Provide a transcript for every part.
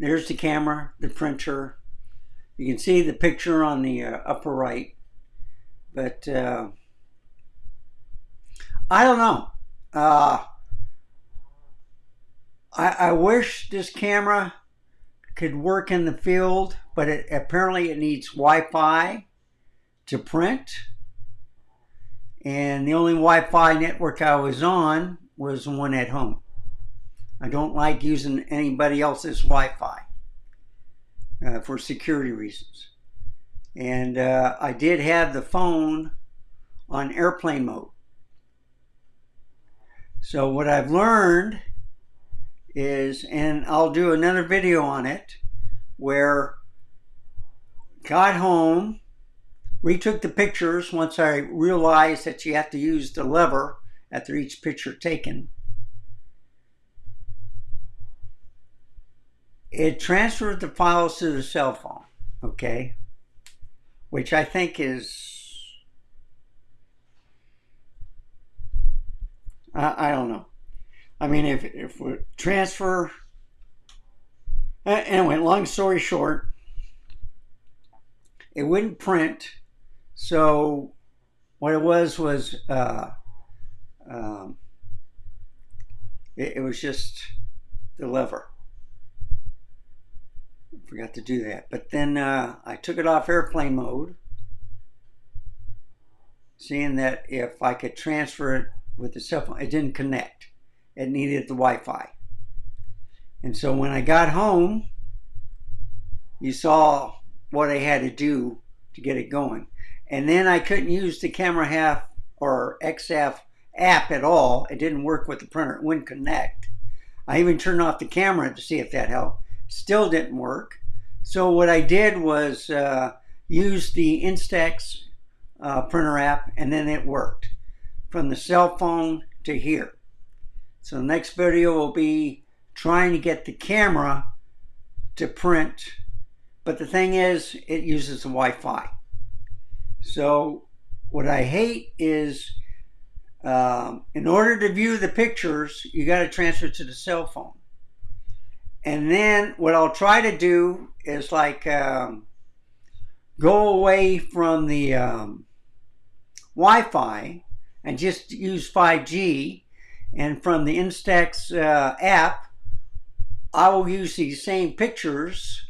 there's the camera, the printer. You can see the picture on the upper right, but I don't know. I wish this camera could work in the field, but apparently it needs Wi-Fi to print. And the only Wi-Fi network I was on was one at home. I don't like using anybody else's Wi-Fi for security reasons. And I did have the phone on airplane mode. So what I've learned is, and I'll do another video on it, where got home, retook the pictures once I realized that you have to use the lever after each picture taken. It transferred the files to the cell phone, okay? Which I think is, I don't know. I mean, if we transfer, anyway, long story short, it wouldn't print. So what it was it was just the lever. Forgot to do that. But then I took it off airplane mode, seeing that if I could transfer it with the cell phone, it didn't connect. It needed the Wi-Fi. And so when I got home, you saw what I had to do to get it going. And then I couldn't use the camera half or XF app at all. It didn't work with the printer. It wouldn't connect. I even turned off the camera to see if that helped. Still didn't work. So what I did was use the INSTAX printer app, and then it worked from the cell phone to here. So the next video will be trying to get the camera to print, but the thing is, it uses the Wi-Fi. So what I hate is, in order to view the pictures, you got to transfer to the cell phone. And then what I'll try to do is like go away from the Wi-Fi and just use 5G. And from the INSTAX app, I will use these same pictures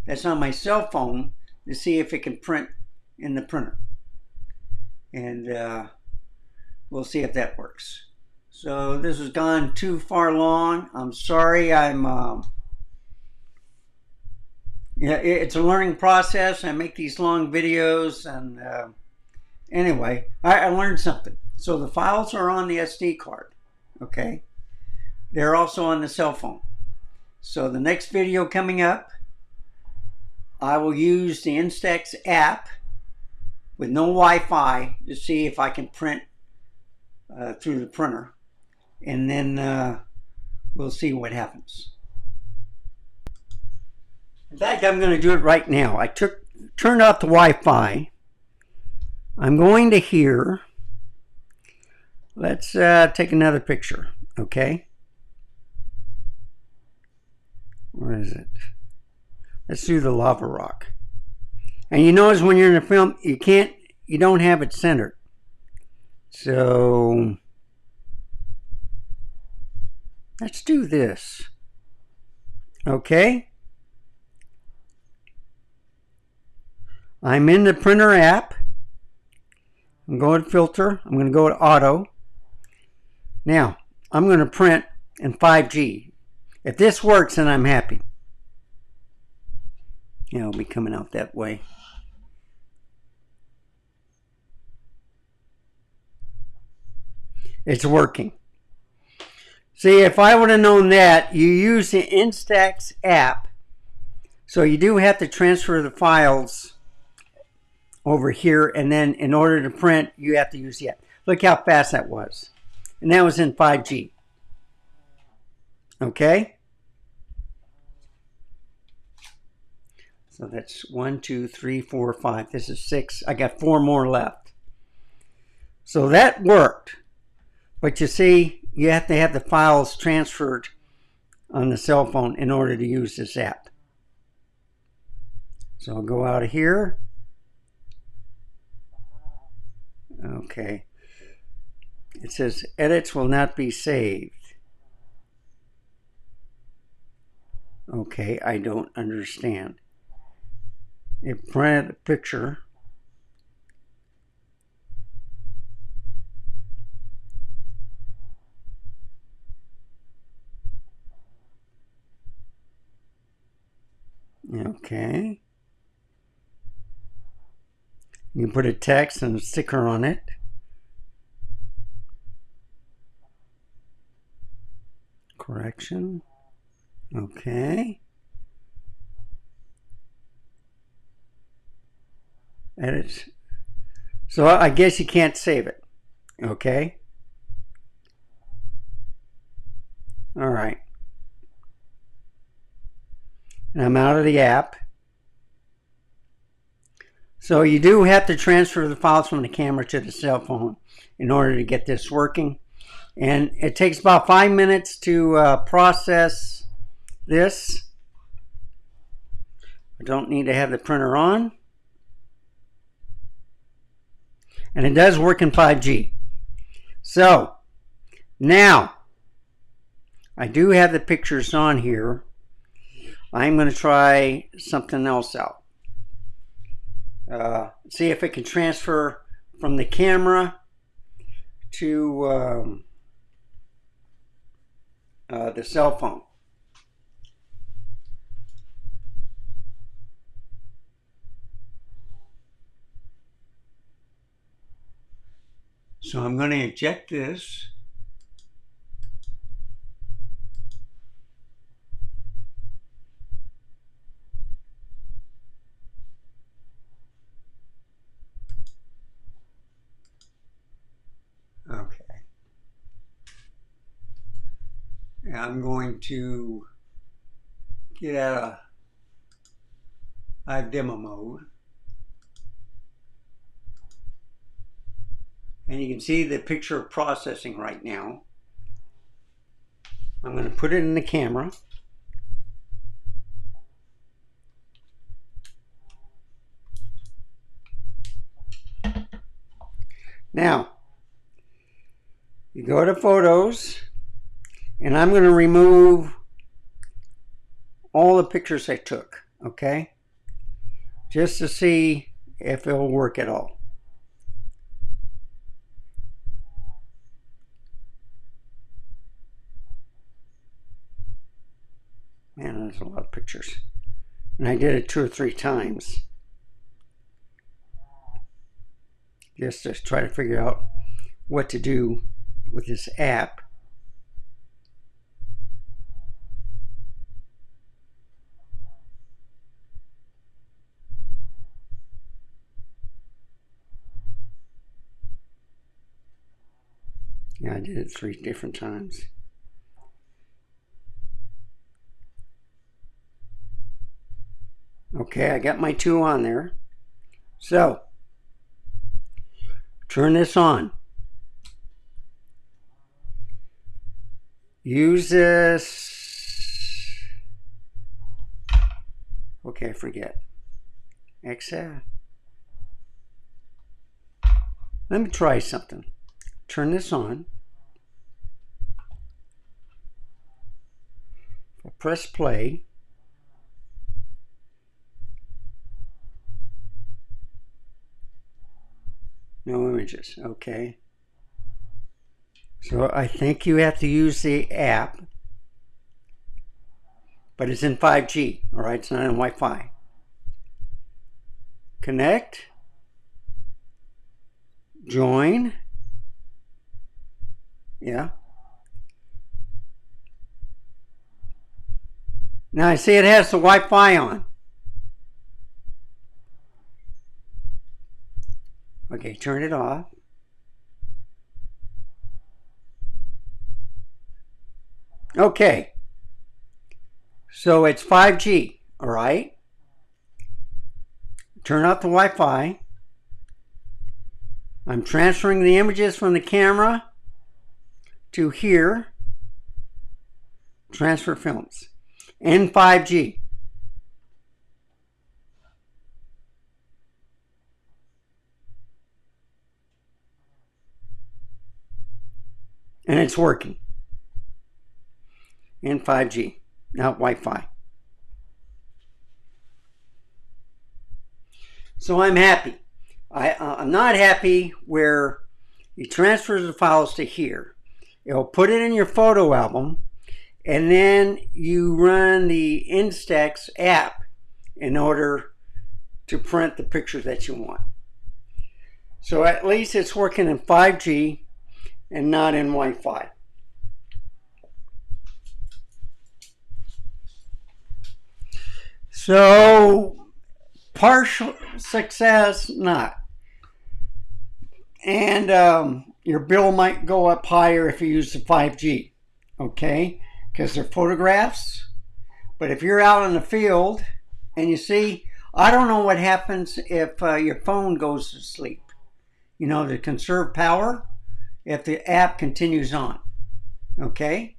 that's on my cell phone to see if it can print in the printer. And we'll see if that works. So this has gone too far long. I'm sorry. Yeah, it's a learning process. I make these long videos, and anyway, I learned something. So the files are on the SD card. Okay, they're also on the cell phone. So the next video coming up, I will use the INSTAX app with no Wi-Fi to see if I can print through the printer, and then we'll see what happens. In fact, I'm going to do it right now. I turned off the Wi-Fi. I'm going to here. Let's take another picture, okay? Where is it? Let's do the lava rock. And you notice when you're in a film, you don't have it centered. So let's do this, okay? I'm in the printer app. I'm going to filter. I'm going to go to auto. Now, I'm going to print in 5G. If this works, then I'm happy. Yeah, it'll be coming out that way. It's working. See, if I would have known that, you use the INSTAX app. So you do have to transfer the files over here, and then in order to print, you have to use the app. Look how fast that was. And that was in 5G. Okay? So that's 1, 2, 3, 4, 5. This is 6. I got 4 more left. So that worked. But you see, you have to have the files transferred on the cell phone in order to use this app. So I'll go out of here. Okay. It says edits will not be saved. Okay, I don't understand. It printed a picture. Okay. You put a text and a sticker on it. Correction. Okay. Edit. So I guess you can't save it. Okay. All right. And I'm out of the app. So you do have to transfer the files from the camera to the cell phone in order to get this working. And it takes about 5 minutes to process this. I don't need to have the printer on. And it does work in 5G. So now I do have the pictures on here. I'm going to try something else out. See if it can transfer from the camera to the cell phone. So I'm going to eject this. Okay. And I'm going to get out of live demo mode. And you can see the picture processing right now. I'm going to put it in the camera. Now, you go to photos, and I'm going to remove all the pictures I took, okay? Just to see if it'll work at all. Man, there's a lot of pictures. And I did it 2 or 3 times. Just to try to figure out what to do with this app. Yeah, I did it 3 different times. Okay, I got my 2 on there. So, turn this on. Use this. Okay, I forget. Exit. Let me try something. Turn this on. I press play. No images. Okay. So I think you have to use the app, but it's in 5G. All right, it's not in Wi-Fi. Connect. Join. Yeah. Now I see it has the Wi-Fi on. Okay, turn it off. Okay. So it's 5G, all right? Turn off the Wi-Fi. I'm transferring the images from the camera to here. Transfer films in 5G. and it's working. And 5G, not Wi-Fi. So I'm happy. I'm not happy where you transfer the files to here. It'll put it in your photo album, and then you run the INSTAX app in order to print the pictures that you want. So at least it's working in 5G and not in Wi-Fi. So partial success, not. And your bill might go up higher if you use the 5G, okay? Because they're photographs. But if you're out in the field and you see, I don't know what happens if your phone goes to sleep. You know, to conserve power, if the app continues on, okay?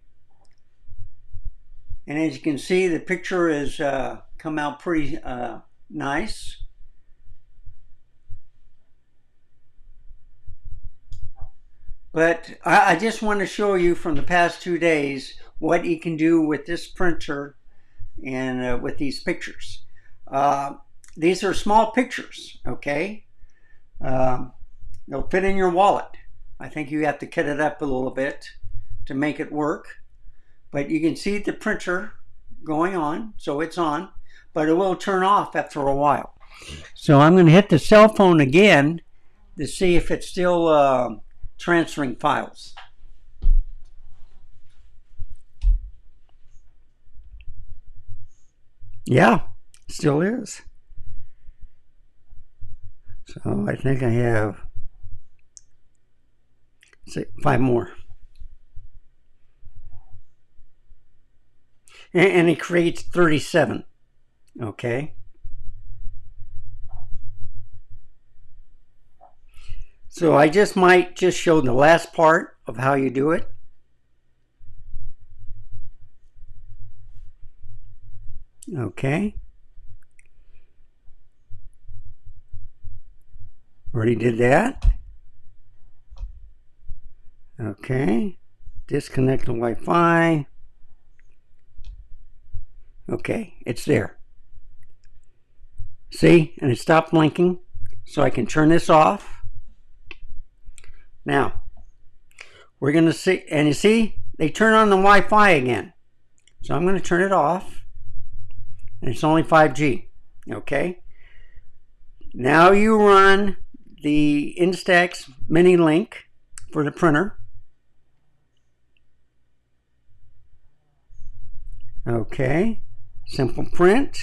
And as you can see, the picture is come out pretty nice. But I just want to show you from the past 2 days what you can do with this printer and with these pictures. These are small pictures, okay? They'll fit in your wallet. I think you have to cut it up a little bit to make it work. But you can see the printer going on, so it's on, but it will turn off after a while. So I'm going to hit the cell phone again to see if it's still transferring files. Yeah, still is. So I think I have 5 more. And it creates 37. Okay. So I might just show the last part of how you do it. Okay. Already did that. Okay. Disconnect the Wi-Fi. Okay, it's there. See, and it stopped blinking, so I can turn this off. Now, we're going to see, and you see, they turn on the Wi-Fi again. So I'm going to turn it off, and it's only 5G, okay? Now you run the INSTAX mini link for the printer. Okay. Simple print.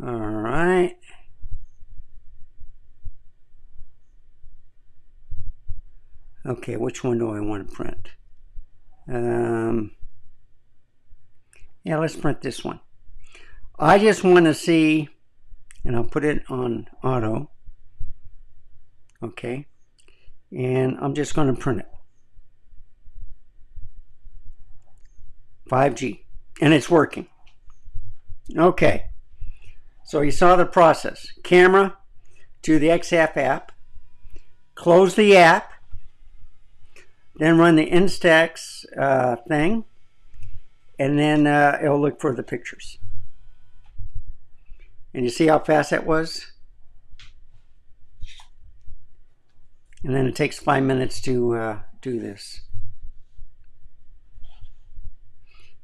All right. Okay, which one do I want to print? Yeah, let's print this one. I just want to see, and I'll put it on auto. Okay. And I'm just going to print it. 5G, and it's working. Okay, so you saw the process. Camera to the XF app, close the app, then run the INSTAX thing, and then it'll look for the pictures. And you see how fast that was? And then it takes 5 minutes to do this.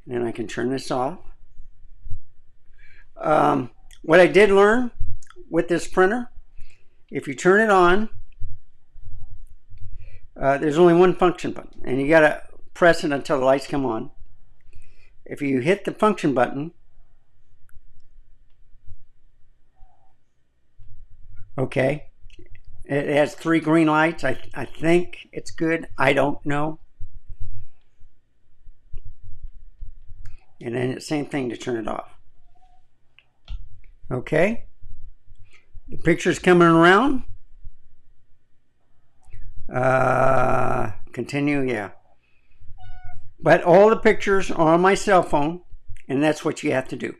And then I can turn this off. What I did learn with this printer, if you turn it on, there's only one function button, and you got to press it until the lights come on. If you hit the function button, okay, it has 3 green lights. I think it's good. I don't know. And then it's the same thing to turn it off. Okay. The picture's coming around. Continue, yeah. But all the pictures are on my cell phone, and that's what you have to do.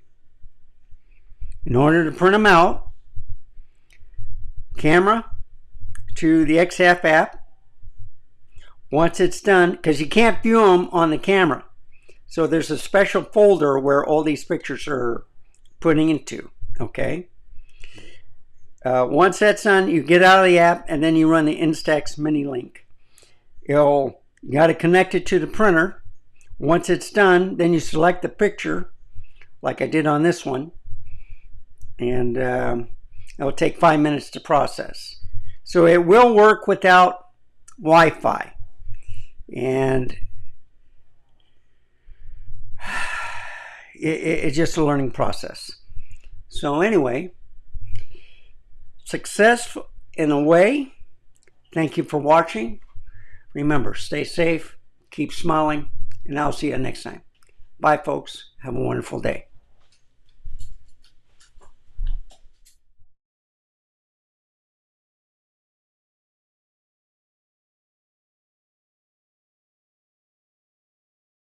In order to print them out, camera to the XF app, Once it's done, because you can't view them on the camera, so there's a special folder where all these pictures are putting into, okay? Once that's done, you get out of the app and then you run the INSTAX mini link. You got to connect it to the printer. Once it's done, then you select the picture like I did on this one, and it'll take 5 minutes to process. So it will work without Wi-Fi, and it's just a learning process. So anyway, success in a way. Thank you for watching. Remember, stay safe, keep smiling, and I'll see you next time. Bye, folks. Have a wonderful day.